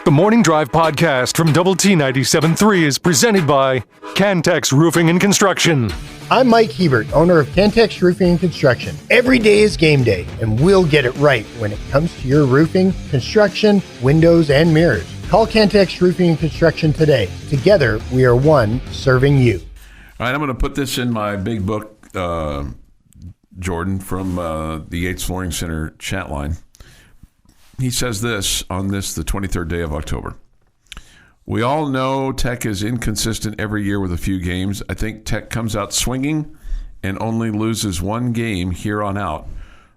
The Morning Drive podcast from Double T 97.3 is presented by Cantex Roofing and Construction. I'm Mike Hebert, owner of Cantex Roofing and Construction. Every day is game day, and we'll get it right when it comes to your roofing, construction, windows, and mirrors. Call Cantex Roofing and Construction today. Together, we are one serving you. All right, I'm going to put this in my big book, Jordan, from the Yates Flooring Center chat line. He says this on the 23rd day of October. We all know Tech is inconsistent every year with a few games. I think Tech comes out swinging and only loses one game here on out.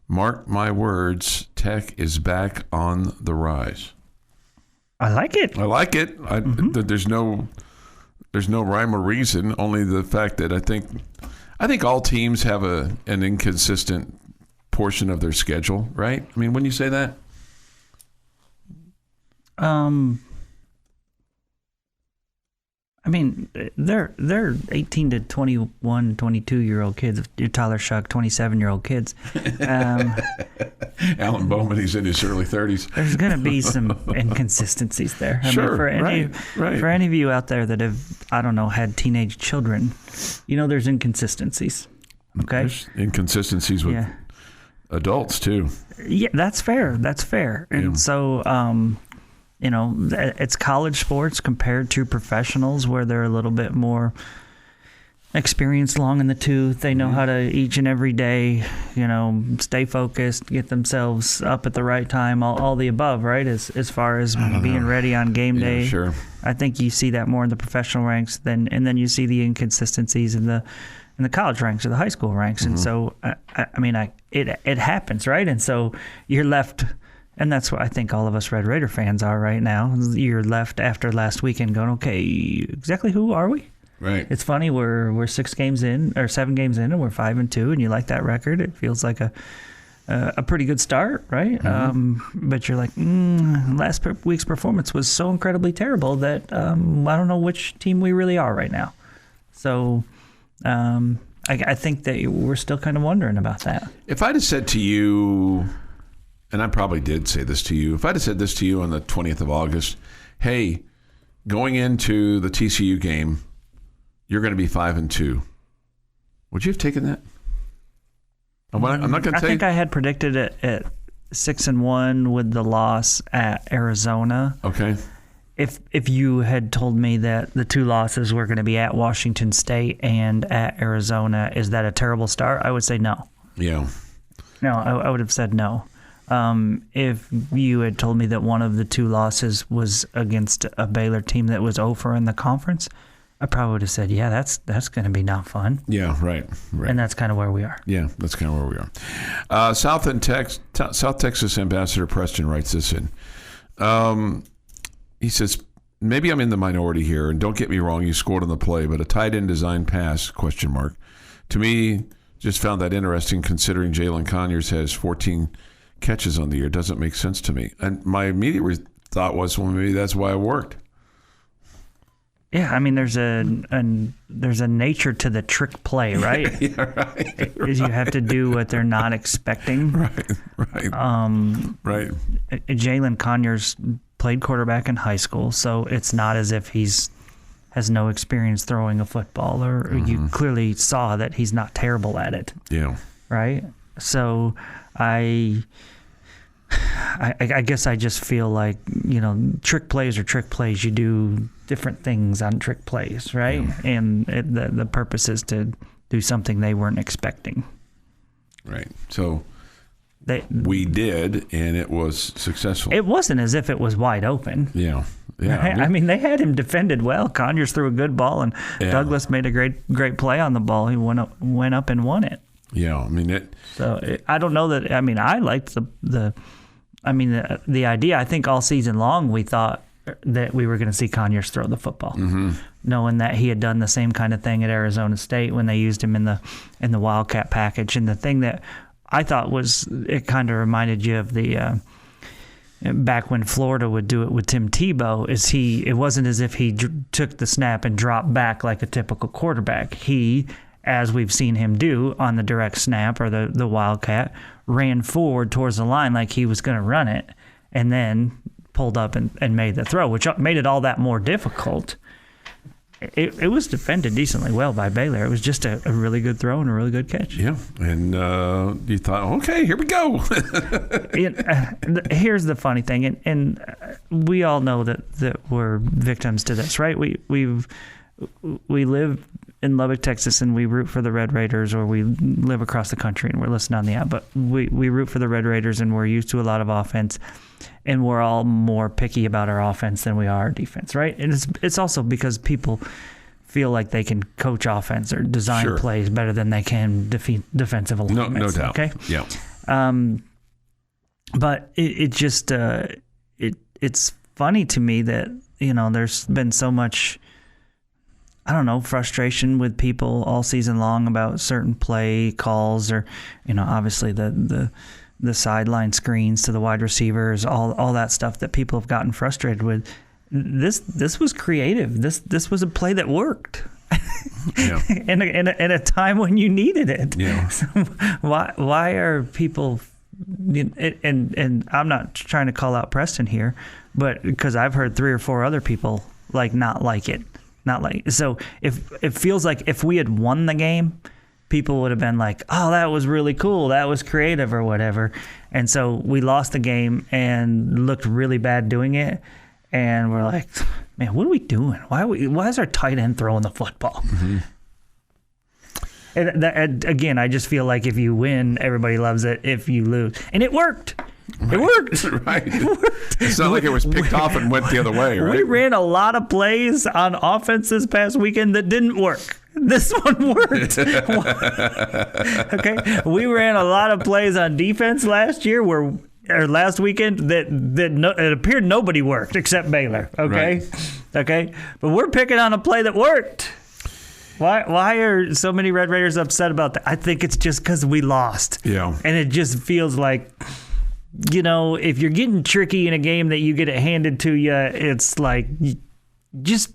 Mark my words, Tech is back on the rise. I like it. There's no rhyme or reason, only the fact that I think all teams have an inconsistent portion of their schedule, right? I mean, wouldn't you say that? I mean, they're 18 to 21, 22-year-old kids. You're Tyler Shuck, 27-year-old kids. Alan Bowman, he's in his early 30s. There's going to be some inconsistencies there. I mean, for any of you out there that have, had teenage children, there's inconsistencies. Okay? There's inconsistencies with adults, too. Yeah, that's fair. And so... it's college sports compared to professionals where they're a little bit more experienced, long in the tooth. They know how to each and every day, stay focused, get themselves up at the right time, all the above, right? As far as being ready on game day. Sure. I think you see that more in the professional ranks and then you see the inconsistencies in the college ranks or the high school ranks. And so, it happens, right? And so you're left. And that's what I think all of us Red Raider fans are right now. You're left after last weekend going, okay, exactly who are we? Right. It's funny, we're 7 games in, and we're 5-2, and you like that record. It feels like a pretty good start, right? Mm-hmm. But you're like, last week's performance was so incredibly terrible that I don't know which team we really are right now. So I think that we're still kind of wondering about that. If I'd have said to you... And I probably did say this to you. If I'd have said this to you on the 20th of August, hey, going into the TCU game, you're going to be 5-2. Would you have taken that? I'm not going to say. I think I had predicted it at 6-1 with the loss at Arizona. Okay. If you had told me that the two losses were going to be at Washington State and at Arizona, is that a terrible start? I would say no. Yeah. No, I would have said no. If you had told me that one of the two losses was against a Baylor team that was 0-for in the conference, I probably would have said, yeah, that's going to be not fun. Yeah, right. And that's kind of where we are. Yeah, that's kind of where we are. South Texas Ambassador Preston writes this in. He says, maybe I'm in the minority here, and don't get me wrong, you scored on the play, but a tight end design pass, ? To me, just found that interesting considering Jalen Conyers has 14 catches on the year. Doesn't make sense to me. And my immediate thought was, well, maybe that's why it worked. Yeah, I mean, there's a nature to the trick play, right? Yeah, right. Is you have to do what they're not expecting. Right. Right. Jalen Conyers played quarterback in high school, so it's not as if has no experience throwing a football, or you clearly saw that he's not terrible at it. Yeah. Right? So I guess I just feel like, trick plays are trick plays. You do different things on trick plays, right? Yeah. And the purpose is to do something they weren't expecting. Right. So we did, and it was successful. It wasn't as if it was wide open. Yeah. Yeah. I mean, they had him defended well. Conyers threw a good ball, and Douglas made a great play on the ball. He went up and won it. Yeah, I mean it. So I don't know that. I mean, I liked the idea. I think all season long we thought that we were going to see Conyers throw the football, knowing that he had done the same kind of thing at Arizona State when they used him in the Wildcat package. And the thing that I thought was, it kind of reminded you of the back when Florida would do it with Tim Tebow. It wasn't as if he took the snap and dropped back like a typical quarterback. He, as we've seen him do on the direct snap or the Wildcat, ran forward towards the line like he was going to run it, and then pulled up and made the throw, which made it all that more difficult. It was defended decently well by Baylor. It was just a really good throw and a really good catch. Yeah, and you thought, okay, here we go. Here's the funny thing, and we all know that we're victims to this, right? We live in Lubbock, Texas, and we root for the Red Raiders, or we live across the country and we're listening on the app, but we root for the Red Raiders and we're used to a lot of offense, and we're all more picky about our offense than we are our defense, right? And it's also because people feel like they can coach offense or design plays better than they can defeat defensive alignments. No doubt. Okay? Yeah. But it just it's funny to me that, there's been so much, I don't know, frustration with people all season long about certain play calls, or, obviously the sideline screens to the wide receivers, all that stuff that people have gotten frustrated with. This was creative. This was a play that worked. Yeah. in a time when you needed it. Yeah. So why are people, and I'm not trying to call out Preston here, but because I've heard 3 or 4 other people not like it. So if it feels like if we had won the game, people would have been like, oh, that was really cool, that was creative or whatever. And so we lost the game and looked really bad doing it. And we're like, man, what are we doing? Why is our tight end throwing the football? Mm-hmm. And again, I just feel like if you win, everybody loves it. If you lose, and it worked. Right. It worked. Right. It worked. It's not like it was picked off and went the other way, right? We ran a lot of plays on offense this past weekend that didn't work. This one worked. Okay, we ran a lot of plays on defense last weekend that it appeared nobody worked except Baylor. Okay, right. Okay, but we're picking on a play that worked. Why are so many Red Raiders upset about that? I think it's just because we lost. Yeah, and it just feels like, if you're getting tricky in a game that you get it handed to you, it's like just,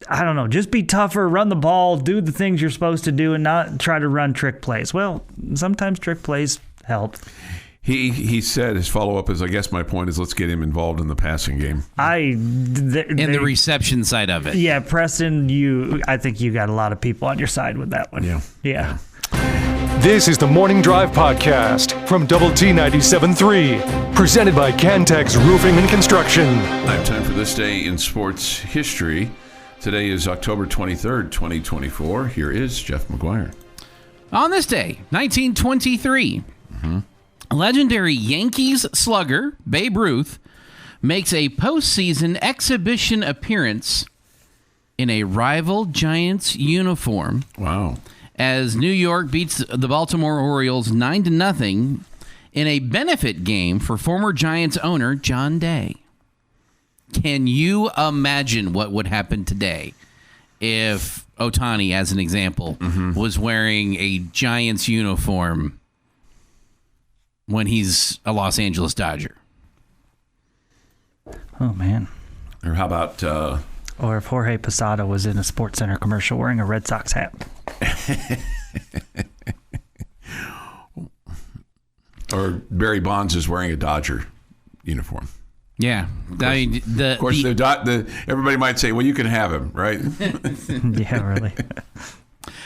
I don't know, just be tougher, run the ball, do the things you're supposed to do, and not try to run trick plays. Well, sometimes trick plays help. He said his follow-up is, I guess my point is, let's get him involved in the passing game. The reception side of it. Yeah, Preston, I think you got a lot of people on your side with that one. Yeah. This is the Morning Drive Podcast from Double T 97.3, presented by Cantex Roofing and Construction. I have time for this day in sports history. Today is October 23rd, 2024. Here is Jeff McGuire. On this day, 1923, legendary Yankees slugger Babe Ruth makes a postseason exhibition appearance in a rival Giants uniform. Wow. As New York beats the Baltimore Orioles 9-0 in a benefit game for former Giants owner John Day. Can you imagine what would happen today if Ohtani, as an example, was wearing a Giants uniform when he's a Los Angeles Dodger? Oh, man. Or how about... Or if Jorge Posada was in a SportsCenter commercial wearing a Red Sox hat. Or Barry Bonds is wearing a Dodger uniform. Yeah. Of course, everybody might say, well, you can have him, right? Yeah, really.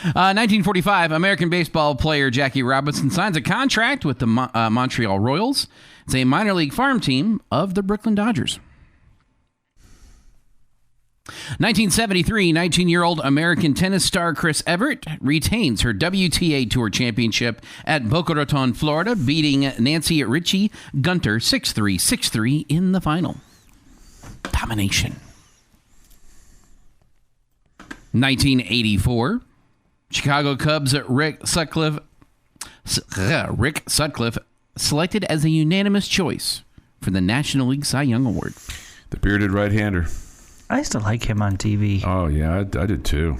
1945, American baseball player Jackie Robinson signs a contract with the Montreal Royals. It's a minor league farm team of the Brooklyn Dodgers. 1973, 19-year-old American tennis star Chris Evert retains her WTA Tour Championship at Boca Raton, Florida, beating Nancy Richie Gunter 6-3, 6-3 in the final. Domination. 1984, Chicago Cubs Rick Sutcliffe selected as a unanimous choice for the National League Cy Young Award. The bearded right-hander. I used to like him on TV. Oh, yeah, I did too.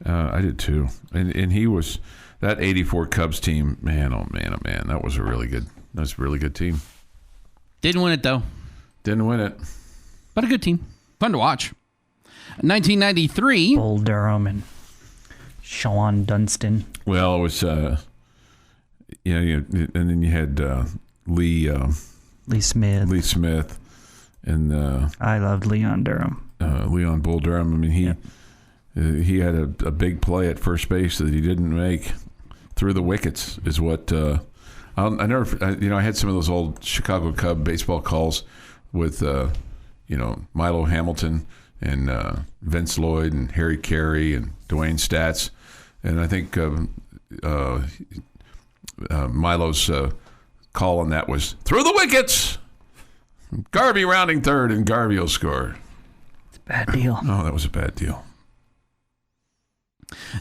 And he was, that 84 Cubs team, man, that was a really good team. Didn't win it, though. Didn't win it. But a good team. Fun to watch. 1993. Bull Durham and Sean Dunston. Well, it was, and then you had Lee Lee Smith. And I loved Leon Durham. Leon Bull Durham. I mean, he had a big play at first base that he didn't make through the wickets. Is what I had some of those old Chicago Cub baseball calls with Milo Hamilton and Vince Lloyd and Harry Carey and Dwayne Statz, and I think Milo's call on that was through the wickets. Garvey rounding third, and Garvey will score. It's a bad deal. Oh, that was a bad deal.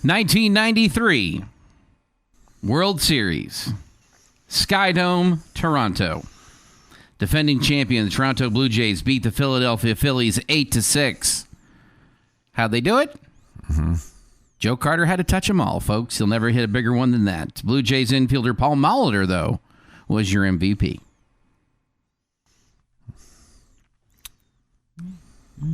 1993 World Series. Skydome, Toronto. Defending champion, the Toronto Blue Jays beat the Philadelphia Phillies 8-6. How'd they do it? Mm-hmm. Joe Carter had to touch them all, folks. He'll never hit a bigger one than that. Blue Jays infielder Paul Molitor, though, was your MVP.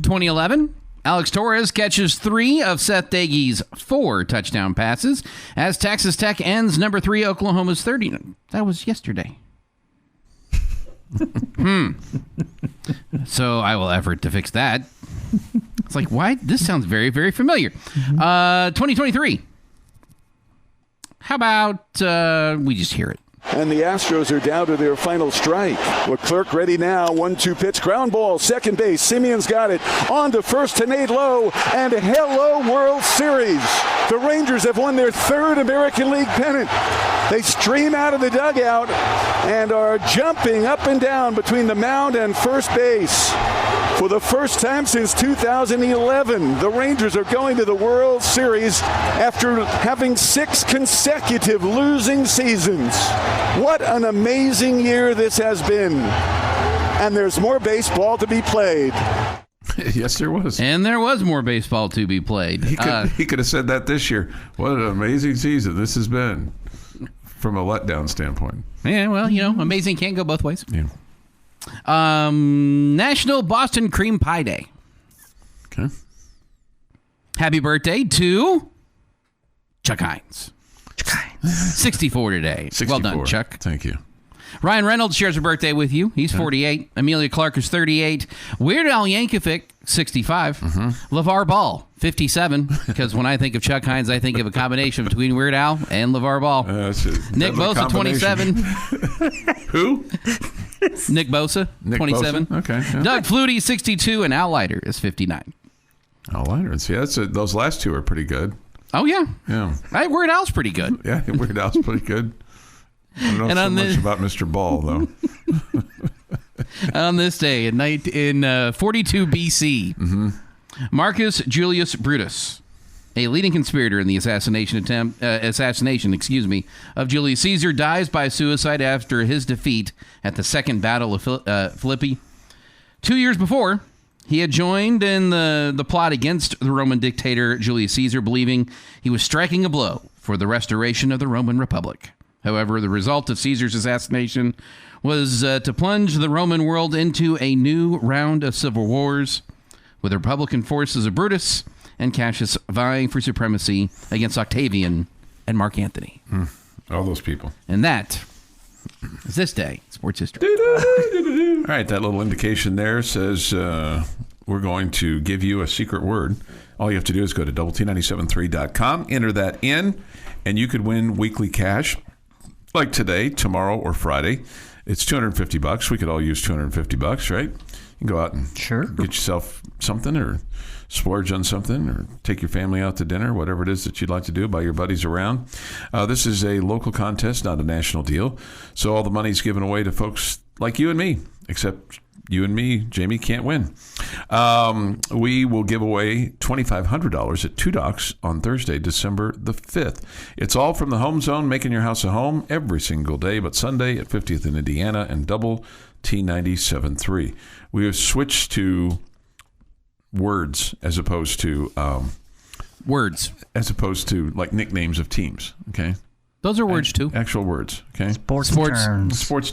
2011, Alex Torres catches 3 of Seth Daigie's 4 touchdown passes as Texas Tech ends number 3 Oklahoma's 30. That was yesterday. So I will effort to fix that. It's like, why? This sounds very, very familiar. 2023. How about we just hear it? And the Astros are down to their final strike. Leclerc ready now. 1-2 pitch. Ground ball. Second base. Simeon's got it. On to first to Nate Lowe. And hello, World Series. The Rangers have won their 3rd American League pennant. They stream out of the dugout and are jumping up and down between the mound and first base. For the first time since 2011, the Rangers are going to the World Series after having 6 consecutive losing seasons. What an amazing year this has been. And there's more baseball to be played. Yes, there was. And there was more baseball to be played. He could have said that this year. What an amazing season this has been from a letdown standpoint. Yeah, well, amazing can't go both ways. Yeah. National Boston Cream Pie Day. Okay. Happy birthday to Chuck Heinz. 64 today. 64. Well done, Chuck. Thank you. Ryan Reynolds shares a birthday with you. He's 48. Amelia Clark is 38. Weird Al Yankovic, 65. LeVar Ball, 57. Because when I think of Chuck Heinz, I think of a combination between Weird Al and LeVar Ball. Nick Bosa, 27. Who? Nick Bosa, 27. Bosa? Okay. Yeah. Doug Flutie, 62. And Al Leiter is 59. Al Leiter. See, those last 2 are pretty good. Oh, yeah. Yeah. Right, Weird Al's pretty good. Yeah, Weird Al's pretty good. I don't know so much about Mr. Ball, though. On this day in 42 BC, Marcus Julius Brutus, a leading conspirator in the assassination of Julius Caesar, dies by suicide after his defeat at the Second Battle of Philippi. 2 years before, he had joined in the plot against the Roman dictator Julius Caesar, believing he was striking a blow for the restoration of the Roman Republic. However, the result of Caesar's assassination was to plunge the Roman world into a new round of civil wars, with the Republican forces of Brutus and Cassius vying for supremacy against Octavian and Mark Antony. All those people. And that is this day, sports history. All right, that little indication there says we're going to give you a secret word. All you have to do is go to doublet973.com, enter that in, and you could win weekly cash. Like today, tomorrow, or Friday. It's $250. We could all use $250, right? You can go out and get yourself something, or splurge on something, or take your family out to dinner, whatever it is that you'd like to do, buy your buddies around. This is a local contest, not a national deal. So all the money's given away to folks like you and me, except you and me, Jamie, can't win. We will give away $2,500 at Two Docs on Thursday, December the 5th. It's all from the Home Zone, making your house a home every single day, but Sunday at 50th in Indiana and double T97.3. We have switched to words as opposed to like nicknames of teams. Okay. Those are words too. Actual words. Okay. Sports terms. Sports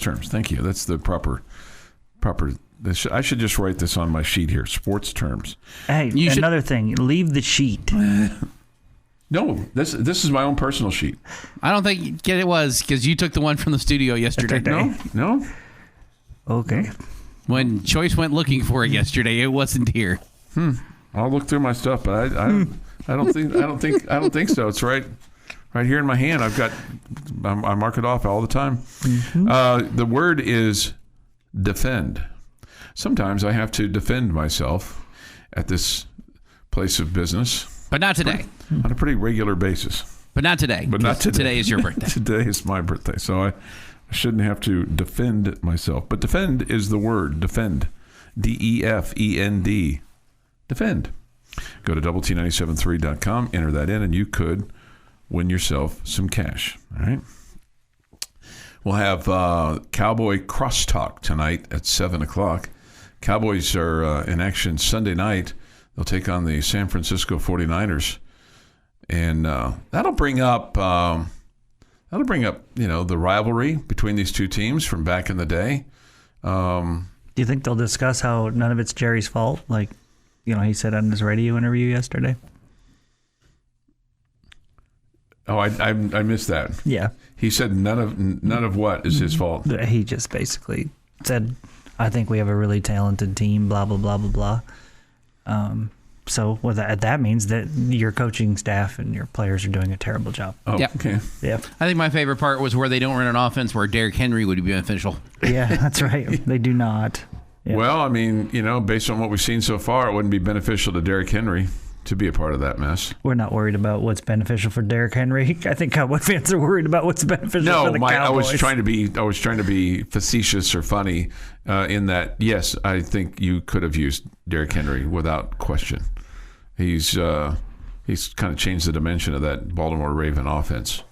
terms. Thank you. That's the proper. I should just write this on my sheet here. Sports terms. Hey, another thing. Leave the sheet. No, this is my own personal sheet. I don't think it was, because you took the one from the studio yesterday. No. Okay. When Choice went looking for it yesterday, it wasn't here. I'll look through my stuff, but I don't think so. It's right here in my hand. I mark it off all the time. The word is defend. Sometimes I have to defend myself at this place of business. But not today. On a pretty regular basis. But not today. But not today. Today is your birthday. Today is my birthday, so I shouldn't have to defend myself. But defend is the word. Defend. DEFEND. Defend. Go to doublet973.com, enter that in, and you could win yourself some cash. All right. We'll have Cowboy Crosstalk tonight at 7 o'clock. Cowboys are in action Sunday night. They'll take on the San Francisco 49ers. And that'll bring up the rivalry between these two teams from back in the day. Do you think they'll discuss how none of it's Jerry's fault? Like, he said on his radio interview yesterday. Oh, I missed that. Yeah. He said none of what is his fault. He just basically said, I think we have a really talented team, blah, blah, blah, blah, blah. So that means that your coaching staff and your players are doing a terrible job. Oh, Yep. Okay. Yeah. I think my favorite part was where they don't run an offense where Derrick Henry would be beneficial. Yeah, that's right. They do not. Yeah. Well, I mean, based on what we've seen so far, it wouldn't be beneficial to Derrick Henry to be a part of that mess. We're not worried about what's beneficial for Derrick Henry. I think Cowboy fans are worried about what's beneficial for the Cowboys. I was trying to be facetious or funny in that. Yes, I think you could have used Derrick Henry without question. He's kind of changed the dimension of that Baltimore Raven offense.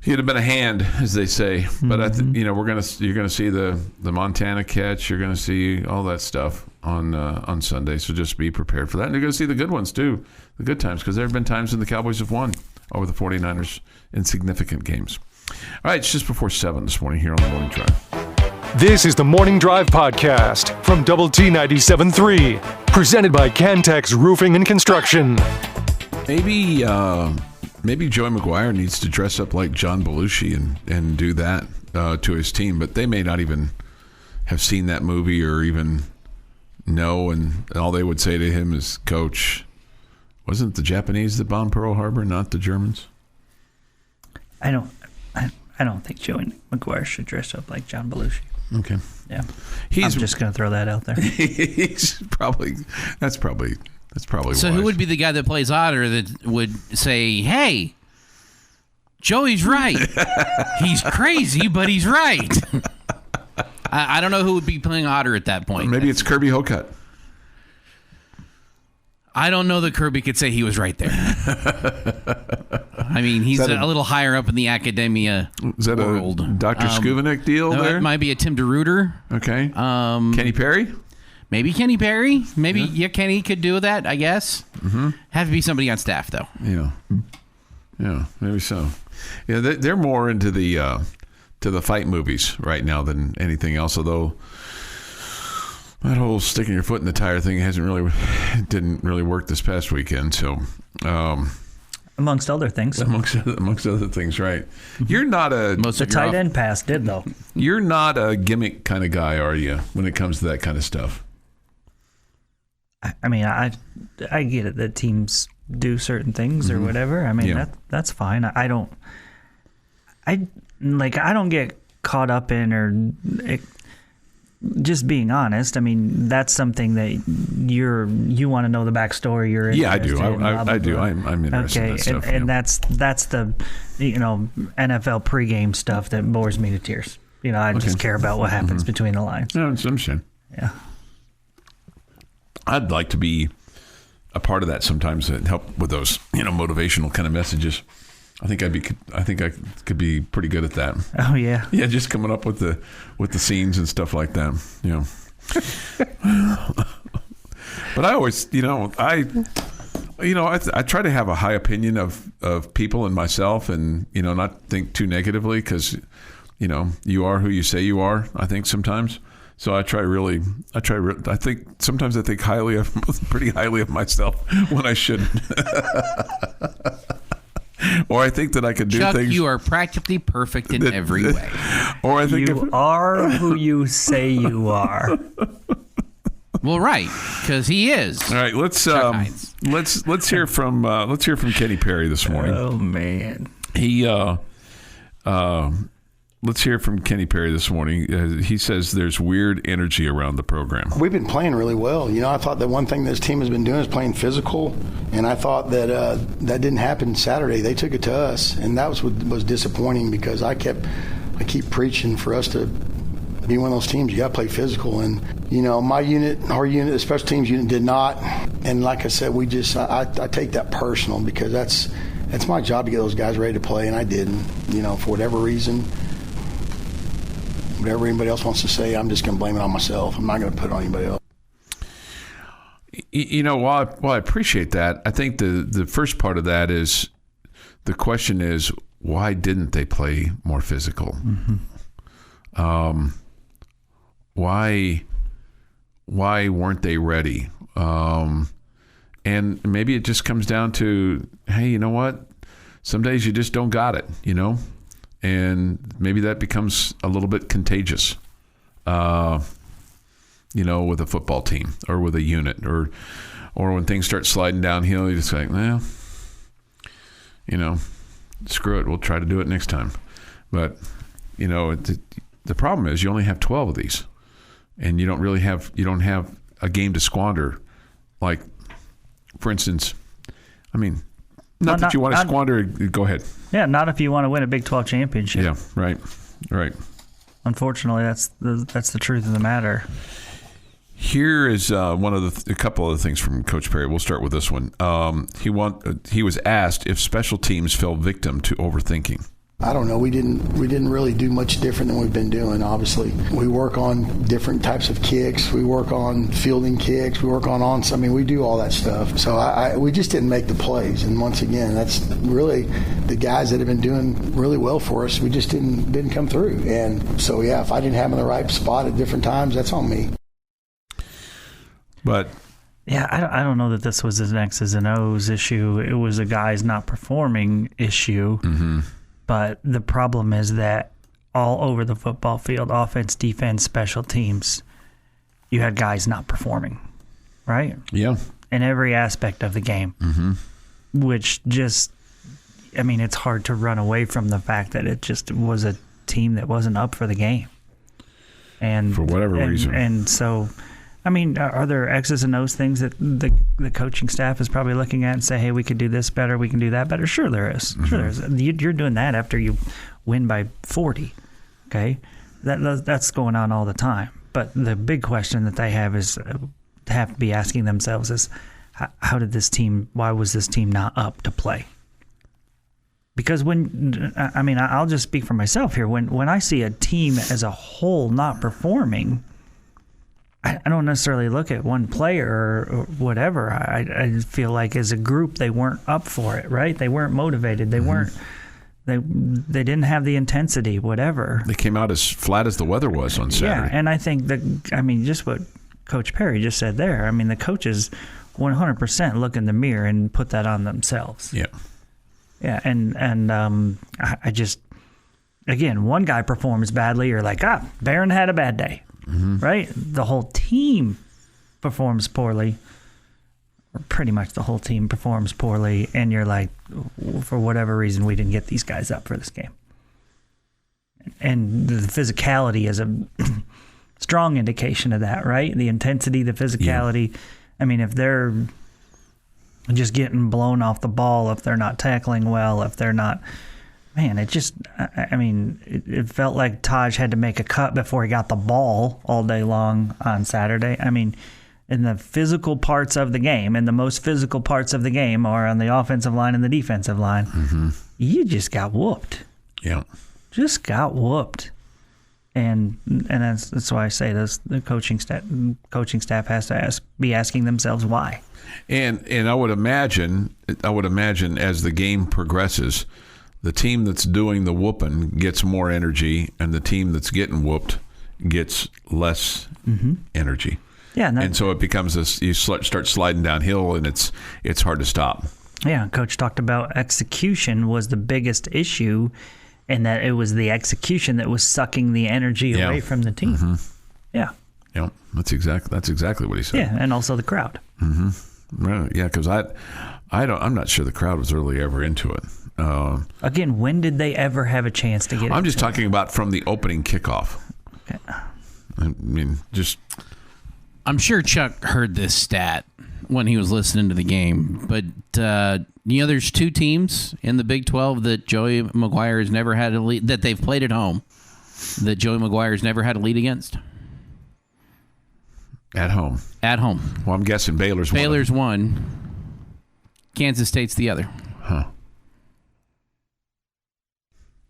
He'd have been a hand, as they say. But you're gonna see the Montana catch. You're gonna see all that stuff on Sunday. So just be prepared for that. And you're gonna see the good ones too, the good times, because there have been times when the Cowboys have won over the 49ers in significant games. All right, it's just before 7 this morning here on the Morning Drive. This is the Morning Drive podcast from Double T 97.3, presented by Cantex Roofing and Construction. Maybe Joey McGuire needs to dress up like John Belushi and do that to his team, but they may not even have seen that movie or even know, and all they would say to him is, Coach, wasn't it the Japanese that bombed Pearl Harbor, not the Germans? I don't think Joey McGuire should dress up like John Belushi. Okay. Yeah. I'm just going to throw that out there. That's probably So wise. who would be the guy that plays Otter that would say, hey, Joey's right. He's crazy, but he's right. I don't know who would be playing Otter at that point. Maybe it's Kirby Hocutt. I don't know that Kirby could say he was right there. I mean, he's a little higher up in the academia Is that world. a Dr. Skuvanek deal No, there? it might be a Tim DeRuyter. Okay. Kenny Perry? Maybe Kenny Perry. Maybe Kenny could do that, I guess. Mm-hmm. Have to be somebody on staff, though. Yeah, maybe so. Yeah, they're more into the fight movies right now than anything else. Although that whole sticking your foot in the tire thing didn't really work this past weekend. So, Amongst other things. Amongst other things, right? You're not the tight end pass did though. You're not a gimmick kind of guy, are you? When it comes to that kind of stuff. I mean, I get it that teams do certain things or whatever. I mean, that's fine. I don't get caught up in just being honest. I mean, that's something that you want to know the backstory. I do. I do. I'm interested in that stuff. And that's the NFL pregame stuff that bores me to tears. I just care about what happens between the lines. No, it's interesting. Yeah. I'd like to be a part of that sometimes and help with those, motivational kind of messages. I think I could be pretty good at that. Oh yeah. Yeah, just coming up with the scenes and stuff like that. But I always, I try to have a high opinion of people and myself, and not think too negatively, because you are who you say you are. I think sometimes. So I think sometimes I think pretty highly of myself when I shouldn't. Or I think that I could do Chuck, things. you are practically perfect in every way. Or I think You are who you say you are. Well, right, because he is. all right, let's hear from Kenny Perry this morning. Oh man. Let's hear from Kenny Perry this morning. He says there's weird energy around the program. We've been playing really well. I thought that one thing this team has been doing is playing physical, and I thought that that didn't happen Saturday. They took it to us, and that was disappointing because I keep preaching for us to be one of those teams. You got to play physical, and my unit, our unit, the special teams unit did not. And like I said, I take that personal because that's my job to get those guys ready to play, and I didn't. For whatever reason. Whatever anybody else wants to say, I'm just going to blame it on myself. I'm not going to put it on anybody else. While I appreciate that, I think the first part of that is the question is, why didn't they play more physical? Mm-hmm. Why weren't they ready? And maybe it just comes down to, hey, you know what? Some days you just don't got it, And maybe that becomes a little bit contagious, with a football team or with a unit, or when things start sliding downhill, you're just like, well, screw it. We'll try to do it next time. But, the problem is you only have 12 of these, and you don't have a game to squander. Like, for instance, not that you want to squander. Go ahead. Yeah, not if you want to win a Big 12 championship. Yeah, right. Unfortunately, that's the truth of the matter. Here is a couple of things from Coach Perry. We'll start with this one. He was asked if special teams fell victim to overthinking. I don't know. We didn't really do much different than we've been doing. Obviously, we work on different types of kicks. We work on fielding kicks. We work on we do all that stuff. So we just didn't make the plays. And once again, that's really the guys that have been doing really well for us. We just didn't come through. And so if I didn't have them in the right spot at different times, that's on me. But yeah, I don't know that this was an X's and O's issue. It was a guys not performing issue. Mm-hmm. But the problem is that all over the football field, offense, defense, special teams, you had guys not performing, right? Yeah. In every aspect of the game, mm-hmm. Which just, it's hard to run away from the fact that it just was a team that wasn't up for the game. And for whatever reason. And so, are there X's and O's things that the coaching staff is probably looking at and say, hey, we could do this better, we can do that better? Sure there is. Mm-hmm. Sure there is. You're doing that after you win by 40, okay? That's going on all the time. But the big question that they have to be asking themselves is, why was this team not up to play? Because I'll just speak for myself here. When I see a team as a whole not performing, I don't necessarily look at one player or whatever. I feel like as a group they weren't up for it, right? They weren't motivated. They weren't. They didn't have the intensity, whatever. They came out as flat as the weather was on Saturday. Yeah, and I think just what Coach Perry just said there. The coaches 100% look in the mirror and put that on themselves. Yeah. Yeah, and I just, again, one guy performs badly, you're like, Barron had a bad day. Mm-hmm. Right? The whole team performs poorly, or pretty much the whole team performs poorly, and you're like, for whatever reason, we didn't get these guys up for this game. And the physicality is a strong indication of that, right? The intensity, the physicality. Yeah. If they're just getting blown off the ball, if they're not tackling well, if they're not... Man, it just, it felt like Taj had to make a cut before he got the ball all day long on Saturday. In the physical parts of the game, and the most physical parts of the game are on the offensive line and the defensive line, mm-hmm. You just got whooped. Yeah. Just got whooped. And that's why I say this, the coaching staff has to be asking themselves why. And I would imagine as the game progresses, the team that's doing the whooping gets more energy, and the team that's getting whooped gets less mm-hmm. energy. Yeah, and so it becomes you start sliding downhill, and it's hard to stop. Yeah, Coach talked about execution was the biggest issue, and that it was the execution that was sucking the energy away from the team. Mm-hmm. Yeah. Yeah, that's exactly what he said. Yeah, and also the crowd. Mm-hmm. Right. Yeah, because I'm not sure the crowd was really ever into it. Again, when did they ever have a chance to get? I'm just talking about from the opening kickoff. Okay. I mean, I'm sure Chuck heard this stat when he was listening to the game, but there's 2 teams in the Big 12 that Joey McGuire has never had a lead, that they've played at home, that Joey McGuire has never had a lead against. At home. At home. Well, I'm guessing Baylor's one. Kansas State's the other. Huh.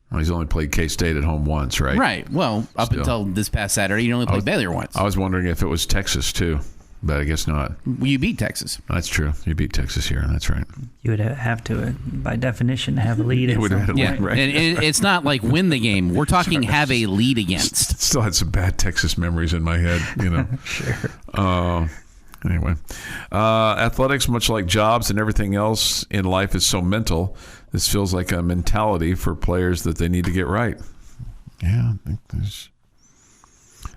Well, he's only played K-State at home once, right? Right. Well, up until this past Saturday, you only played Baylor once. I was wondering if it was Texas, too, but I guess not. You beat Texas. That's true. You beat Texas here. That's right. You would have to, by definition, have a lead. You would have had a lead, Yeah, right. and it's not like win the game. We're talking have a lead against. Still had some bad Texas memories in my head, Sure. Anyway, athletics, much like jobs and everything else in life, is so mental. This feels like a mentality for players that they need to get right. Yeah, I think there's.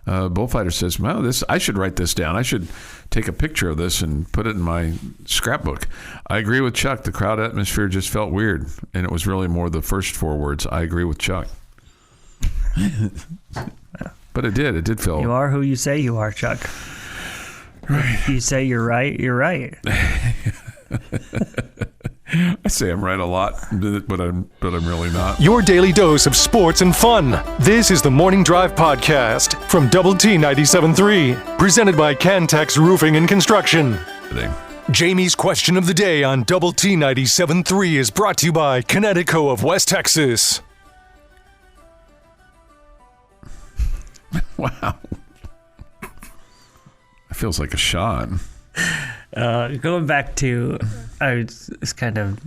Bullfighter says, "Well, I should write this down. I should take a picture of this and put it in my scrapbook." I agree with Chuck. The crowd atmosphere just felt weird, and it was really more the first 4 words. I agree with Chuck. But it did. It did feel. You are who you say you are, Chuck. Right. If you say you're right, you're right. I say I'm right a lot, but I'm really not. Your daily dose of sports and fun. This is the Morning Drive Podcast from Double T 97.3, presented by Cantex Roofing and Construction. Jamie's question of the day on Double T 97.3 is brought to you by Connecticut of West Texas. Wow. It feels like a shot. Going back to, I was kind of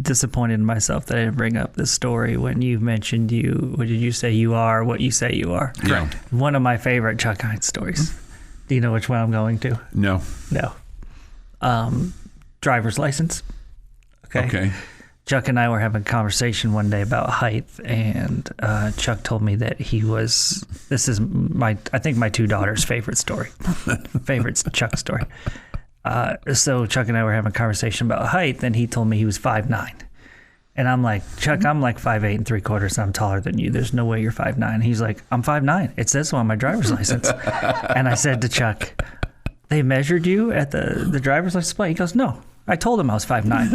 disappointed in myself that I didn't bring up this story when you mentioned what did you say you are, what you say you are. Yeah. One of my favorite Chuck Heinz stories. Do you know which one I'm going to? No. Driver's license. Okay. Chuck and I were having a conversation one day about height, and Chuck told me that this is I think my 2 daughters' favorite story. Favorite Chuck story. So Chuck and I were having a conversation about height, and he told me he was 5'9". And I'm like, Chuck, I'm like 5'8 3/4, I'm taller than you. There's no way you're 5'9". He's like, I'm 5'9". It says so on my driver's license. And I said to Chuck, they measured you at the driver's license plate? He goes, no. I told him I was 5'9".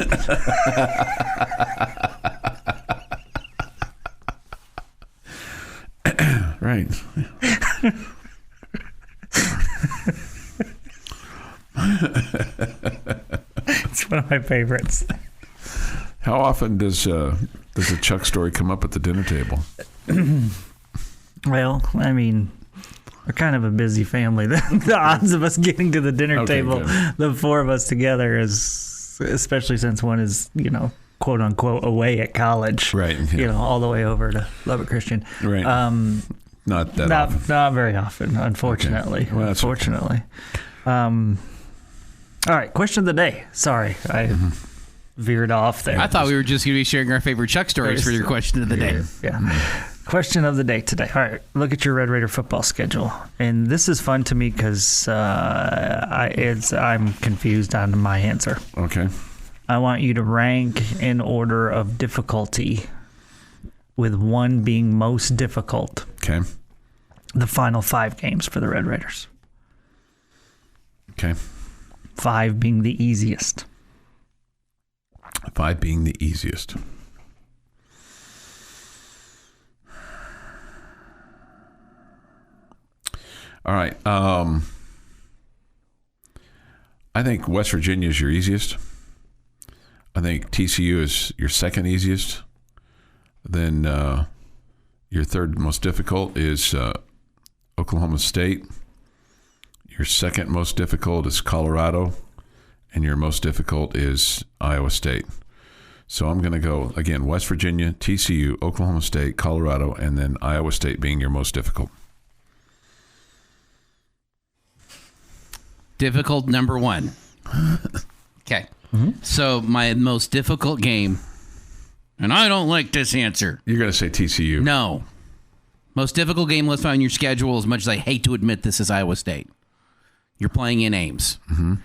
Right. It's one of my favorites. How often does a Chuck story come up at the dinner table? Well, I mean, we're kind of a busy family. The odds of us getting to the dinner table, good. the 4 of us together, is, especially since one is, quote unquote, away at college. Right. Yeah. All the way over to Lubbock Christian. Right. Not that often. Not very often, unfortunately. Okay. Well, that's unfortunately. Okay. All right, question of the day. Sorry, I veered off there. I thought we were just going to be sharing our favorite Chuck stories for your question of the day. Yeah. Question of the day today. All right, look at your Red Raider football schedule, and this is fun to me because I'm confused on my answer. Okay. I want you to rank in order of difficulty, with 1 being most difficult. Okay. The final 5 games for the Red Raiders. Okay. 5 being the easiest. 5 being the easiest. All right. I think West Virginia is your easiest. I think TCU is your second easiest. Then your third most difficult is Oklahoma State. Your second most difficult is Colorado. And your most difficult is Iowa State. So I'm going to go, again, West Virginia, TCU, Oklahoma State, Colorado, and then Iowa State being your most difficult. Difficult number 1. Okay. So my most difficult game, and I don't like this answer. You're going to say TCU. No. Most difficult game listed on your schedule, as much as I hate to admit this, is Iowa State. You're playing in Ames. Mm-hmm.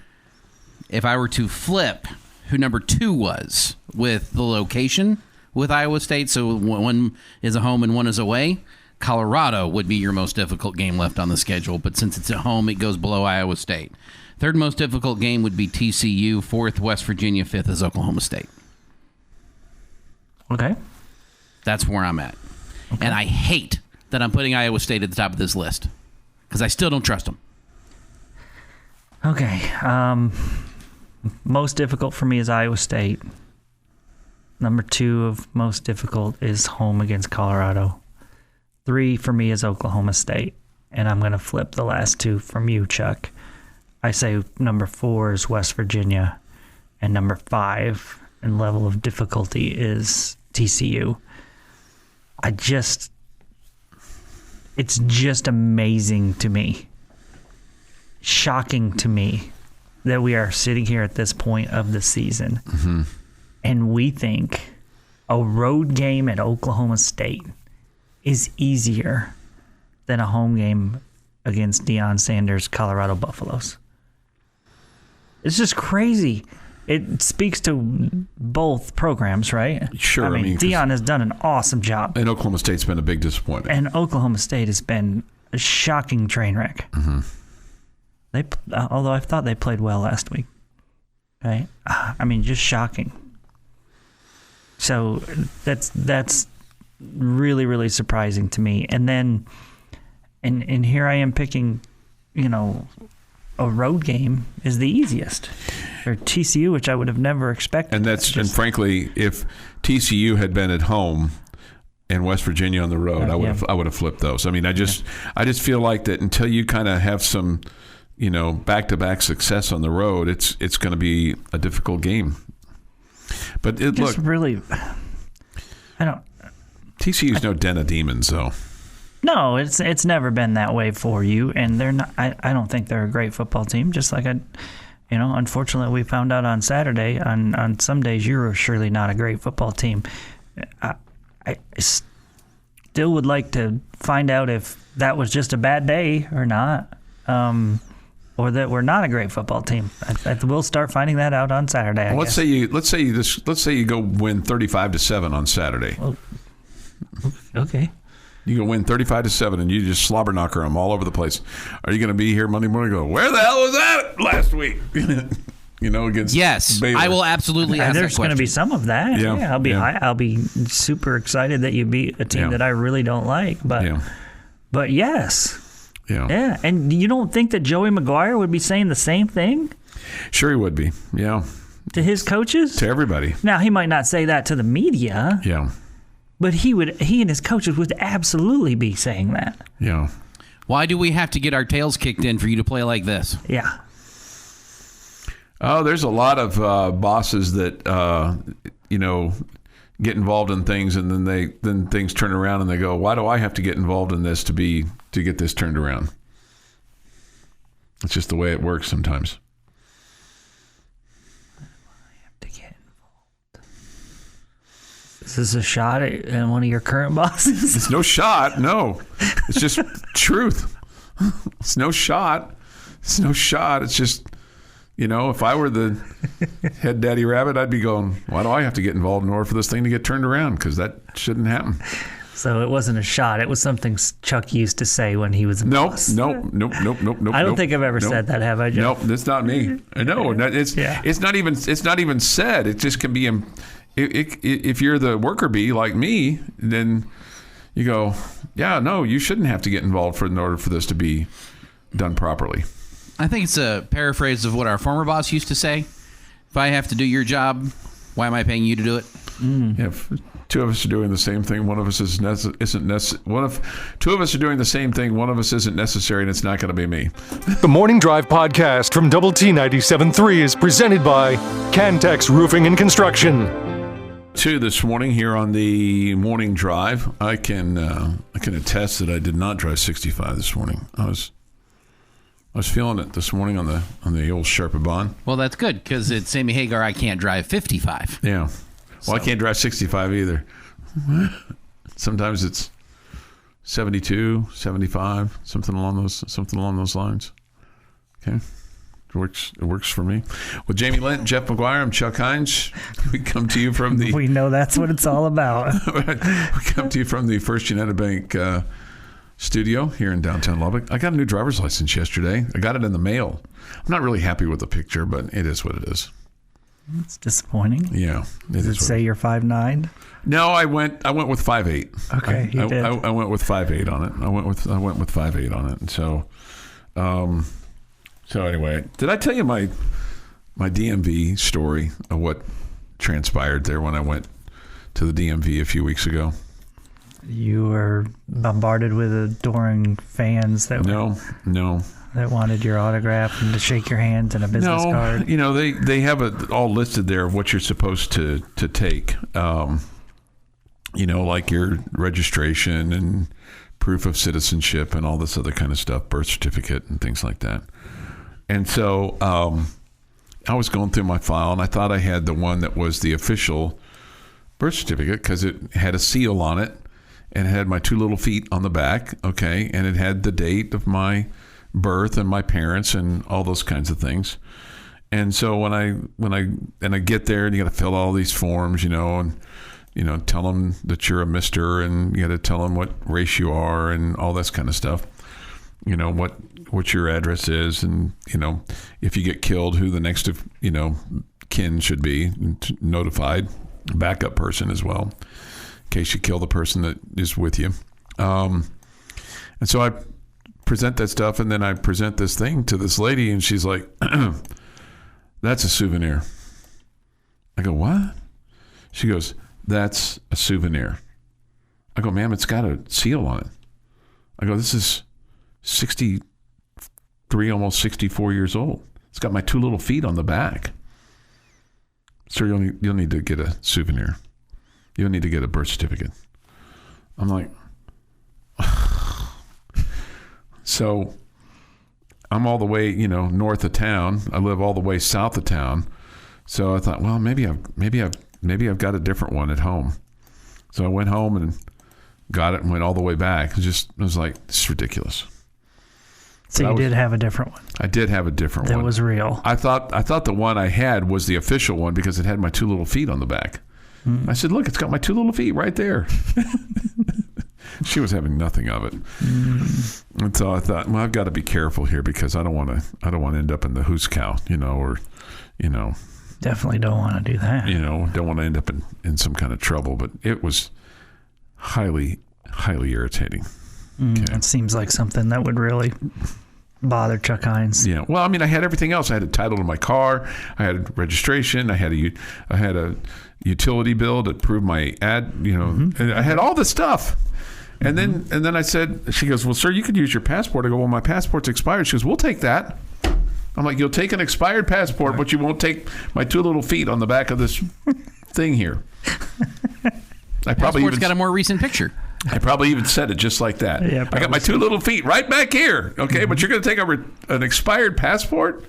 If I were to flip who number 2 was with the location with Iowa State, so one is a home and one is away, Colorado would be your most difficult game left on the schedule. But since it's at home, it goes below Iowa State. Third most difficult game would be TCU. Fourth, West Virginia. Fifth is Oklahoma State. Okay. That's where I'm at. Okay. And I hate that I'm putting Iowa State at the top of this list because I still don't trust them. Okay. Most difficult for me is Iowa State. Number 2 of most difficult is home against Colorado. 3 for me is Oklahoma State. And I'm going to flip the last 2 from you, Chuck. I say number 4 is West Virginia. And number 5 in level of difficulty is TCU. It's just amazing to me, shocking to me that we are sitting here at this point of the season and we think a road game at Oklahoma State is easier than a home game against Deion Sanders' Colorado Buffaloes. It's just crazy. It speaks to both programs, right? Sure. I mean Deion has done an awesome job. And Oklahoma State's been a big disappointment. And Oklahoma State has been a shocking train wreck. Mm-hmm. Although I thought they played well last week. Right? I mean, just shocking. So that's really, really surprising to me. And then, and here I am picking, a road game is the easiest. Or TCU, which I would have never expected. And frankly, if TCU had been at home and West Virginia on the road, I would have flipped those. I mean, I just feel like that until you kind of have some, back-to-back success on the road, it's going to be a difficult game. But TCU's no den of demons, though. No, it's never been that way for you, and they're not. I don't think they're a great football team. Just like unfortunately, we found out on Saturday. On some days, you're surely not a great football team. I still would like to find out if that was just a bad day or not, or that we're not a great football team. We'll start finding that out on Saturday. Let's say you go win 35-7 on Saturday. Well, okay. You go win 35-7, and you just slobber knocker them all over the place. Are you going to be here Monday morning? And go, where the hell was that last week? Against Baylor. I will absolutely ask that question. There's going to be some of that. Yeah, I'll be super excited that you beat a team that I really don't like. But yes. Yeah. And you don't think that Joey McGuire would be saying the same thing? Sure, he would be. Yeah. To his coaches? To everybody. Now, he might not say that to the media. Yeah. But he and his coaches would absolutely be saying that. Yeah. Why do we have to get our tails kicked in for you to play like this? Yeah. Oh, there's a lot of bosses that get involved in things, and then things turn around, and they go, "Why do I have to get involved in this to get this turned around?" It's just the way it works sometimes. Is this a shot at one of your current bosses? It's no shot. No. It's just truth. It's no shot. It's no shot. It's just, if I were the head daddy rabbit, I'd be going, why do I have to get involved in order for this thing to get turned around? Because that shouldn't happen. So it wasn't a shot. It was something Chuck used to say when he was a boss. Nope. I don't think I've ever said that, have I, Joe? Nope, that's not me. No, it's not even said. It just can be... If you're the worker bee like me, then you go, you shouldn't have to get involved in order for this to be done properly. I think it's a paraphrase of what our former boss used to say. If I have to do your job, why am I paying you to do it? Yeah, if two of us are doing the same thing, one of us isn't necessary. Two of us are doing the same thing, one of us isn't necessary, and it's not going to be me. The Morning Drive podcast from Double T 97.3 is presented by Cantex Roofing and Construction. This morning here on the morning drive, I can attest that I did not drive 65 this morning. I I was feeling it this morning on the old Sherpa-Bon. Well, that's good because it's Sammy Hagar. I can't drive 55. Yeah. Well, I can't drive 65 either. Sometimes it's 72, 75, something along those lines. Okay. It works for me. With Jamie Lent, Jeff McGuire, I'm Chuck Heinz. We come to you from the... We know that's what it's all about. We come to you from the First United Bank studio here in downtown Lubbock. I got a new driver's license yesterday. I got it in the mail. I'm not really happy with the picture, but it is what it is. It's disappointing. Yeah. Does it say you're 5'9"? No, I went with 5'8". Okay, you did. I went with 5'8" on it. I went with 5'8" on it. And so anyway, did I tell you my DMV story of what transpired there when I went to the DMV a few weeks ago? You were bombarded with adoring fans that that wanted your autograph and to shake your hands and a business card. You know, they have it all listed there of what you're supposed to take. You know, like your registration and proof of citizenship and all this other kind of stuff, birth certificate and things like that. And so I was going through my file and I thought I had the one that was the official birth certificate because it had a seal on it. And it had my 2 little feet on the back, okay, and it had the date of my birth and my parents and all those kinds of things. And so when I get there, and you got to fill out all these forms, you know, and you know, tell them that you're a Mister, and you got to tell them what race you are and all this kind of stuff. You know what your address is, and you know if you get killed, who the next of kin should be notified, backup person as well. In case you kill the person that is with you. And so I present that stuff, and then I present this thing to this lady, and she's like, that's a souvenir. I go, what? She goes, that's a souvenir. I go, ma'am, it's got a seal on it. I go, this is 63, almost 64 years old. It's got my 2 little feet on the back. Sir, you'll need to get a souvenir. You'll need to get a birth certificate. I'm like, so I'm all the way, north of town. I live all the way south of town. So I thought, well, maybe I've got a different one at home. So I went home and got it and went all the way back. I was like, this is ridiculous. So you did have a different one. I did have a different one. That was real. I thought the one I had was the official one because it had my 2 little feet on the back. I said, look, it's got my 2 little feet right there. She was having nothing of it. And so I thought, well, I've got to be careful here because I don't want to end up in the who's cow, Definitely don't want to do that. Don't want to end up in some kind of trouble. But it was highly, highly irritating. Okay. It seems like something that would really bother Chuck Heinz. Yeah. Well, I mean, I had everything else. I had a title to my car. I had registration. I had a utility bill to prove my ad. And I had all this stuff. And then I said, she goes, well, sir, you could use your passport. I go, well, my passport's expired. She goes, we'll take that. I'm like, you'll take an expired passport, but you won't take my 2 little feet on the back of this thing here. Passport's got a more recent picture. I probably even said it just like that. Yeah, I got my 2 little feet right back here. Okay, but you're going to take over an expired passport?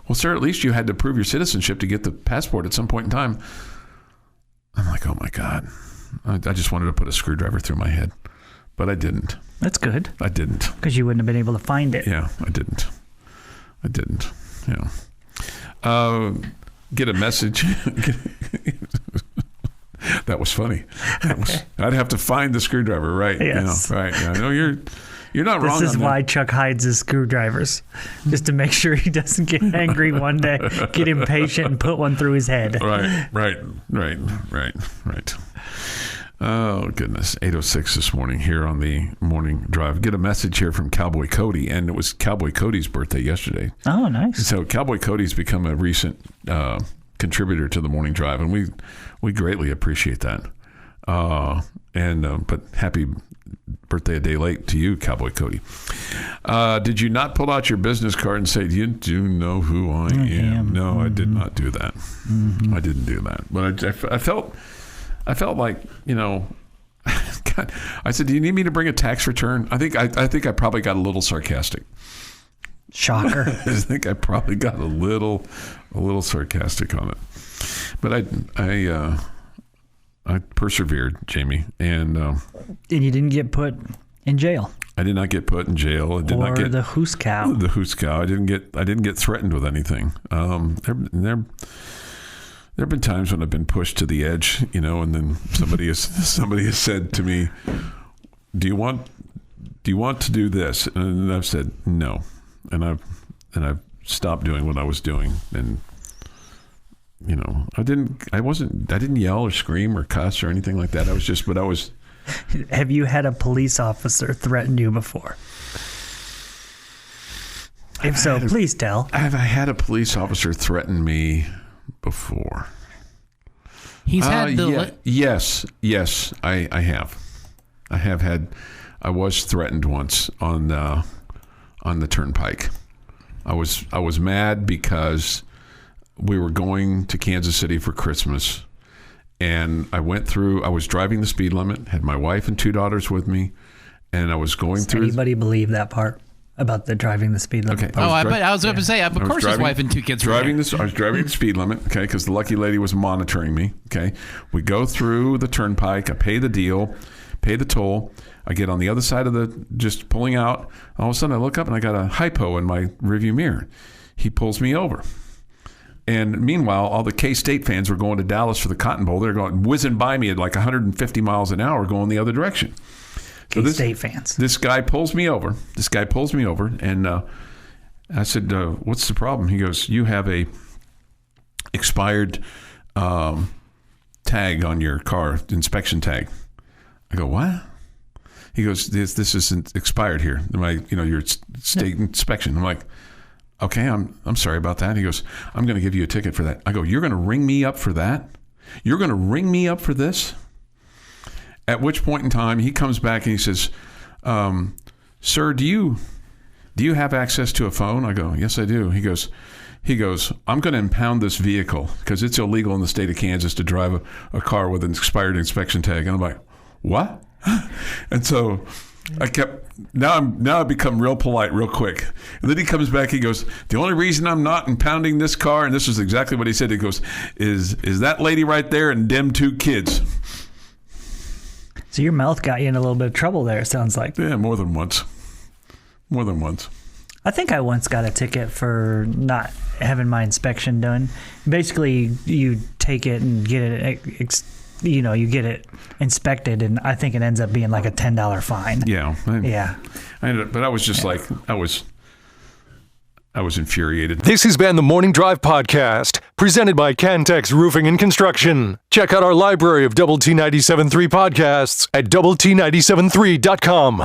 Well, sir, at least you had to prove your citizenship to get the passport at some point in time. I'm like, oh my God. I just wanted to put a screwdriver through my head, but I didn't. That's good. I didn't. Because you wouldn't have been able to find it. Yeah, I didn't. Yeah. Get a message. That was funny. I'd have to find the screwdriver, right? Yes. Right. Yeah. No, you're not wrong. This is why Chuck hides his screwdrivers, just to make sure he doesn't get angry one day, get impatient, and put one through his head. Right. Oh, goodness. 8:06 this morning here on the morning drive. Get a message here from Cowboy Cody, and it was Cowboy Cody's birthday yesterday. Oh, nice. So Cowboy Cody's become a recent contributor to the morning drive, and we greatly appreciate that. But happy birthday a day late to you, Cowboy Cody. Did you not pull out your business card and say, do you know who I am? No, I did not do that. I didn't do that. But I felt like, God, I said, do you need me to bring a tax return? I think I probably got a little sarcastic. Shocker. I think I probably got a little sarcastic on it, but I persevered, Jamie, and you didn't get put in jail. I did not get put in jail. I did or not get the hoose cow. The hoose cow. I didn't get threatened with anything. There have been times when I've been pushed to the edge, and then somebody has said to me, "Do you want to do this?" And I've said no, and I've stopped doing what I was doing, and I didn't yell or scream or cuss or anything like that. I was. Have you had a police officer threaten you before? If so, please tell. Have I had a police officer threaten me before? He's had the... Yes, I have. I was threatened once on the turnpike. I was mad because we were going to Kansas City for Christmas. And I was driving the speed limit, had my wife and 2 daughters with me, and I was going through. Does anybody believe that part about the driving the speed limit? Okay. I was going to say, of course his wife and 2 kids were there. I was driving the speed limit, okay, because the lucky lady was monitoring me, okay. We go through the turnpike, I pay the deal, pay the toll, I get on the other side of just pulling out, all of a sudden I look up and I got a hypo in my rearview mirror. He pulls me over. And meanwhile, all the K-State fans were going to Dallas for the Cotton Bowl. They're going whizzing by me at like 150 miles an hour going the other direction. K-State fans. This guy pulls me over. And I said, what's the problem? He goes, you have a expired tag on your car, inspection tag. I go, what? He goes, this isn't expired here. Your state inspection. I'm like, okay, I'm sorry about that. He goes, I'm going to give you a ticket for that. I go, you're going to ring me up for that? You're going to ring me up for this? At which point in time, he comes back and he says, sir, do you have access to a phone? I go, yes, I do. He goes, I'm going to impound this vehicle because it's illegal in the state of Kansas to drive a car with an expired inspection tag. And I'm like, what? And so now I've become real polite real quick. And then he comes back, he goes, the only reason I'm not impounding this car, and this is exactly what he said, he goes, is that lady right there and them 2 kids. So your mouth got you in a little bit of trouble there, it sounds like. Yeah, more than once. I think I once got a ticket for not having my inspection done. Basically, you take it and get it you get it inspected, and I think it ends up being like a $10 fine. Yeah. But I was just yeah. like, I was infuriated. This has been the Morning Drive Podcast, presented by Cantex Roofing and Construction. Check out our library of Double T 97.3 podcasts at doublet97.3.com.